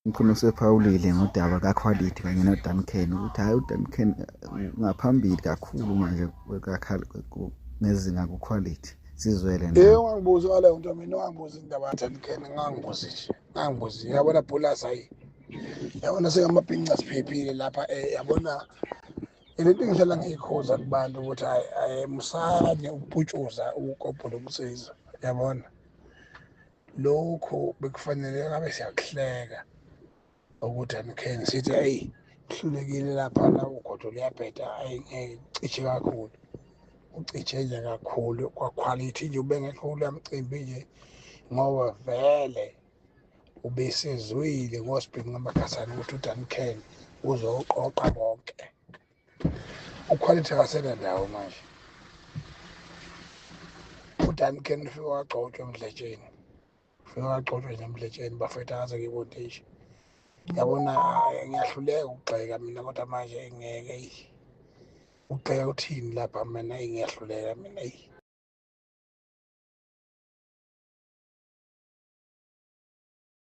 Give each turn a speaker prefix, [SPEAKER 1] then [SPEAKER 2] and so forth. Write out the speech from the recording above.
[SPEAKER 1] Mkhulu usephawulile ngodaba kakhwalithi kanye noDuncan ukuthi hhayi uDuncan ngaphambili kakhulu manje ngezinga kukhwalithi sizwele nawe.
[SPEAKER 2] Ungangibuzi ngaleyo nto mina, ungangibuzi indaba kaDuncan, ngangibuzi nje, ngangibuzi. Yabona Bhulazi hayi, yabona sengamabhinca siphephile lapha, yabona le nto engihlala ngiyikhuza kubantu ukuthi hayi musanye ukuputshuza ukobho lokusiza, yabona. Lokhu bekufanele ngabe siyakuhleka okuDuncan sithi eyi kuhlulekile lapha la ugodo luyabheda, hayi cishe kakhulu. Ucishe nje kakhulu kwakhwalithi nje ubengekho kuloya mcimbi nje ngoba vele ubesezwile ngoSphingi Ngamakhathana ukuthi uDuncan uzoqoqa bonke. Ukhwalithi akasena ndawo manje. uDuncan ufike wagcotshwa emdletsheni, ufike wagcotshwa nje emdletsheni bafethu akaze ngibone nje. Yabona ngiyahluleka ukugxeka mina kodwa manje ngeke ukugxeka uthini lapha mina ngiyahluleka mina .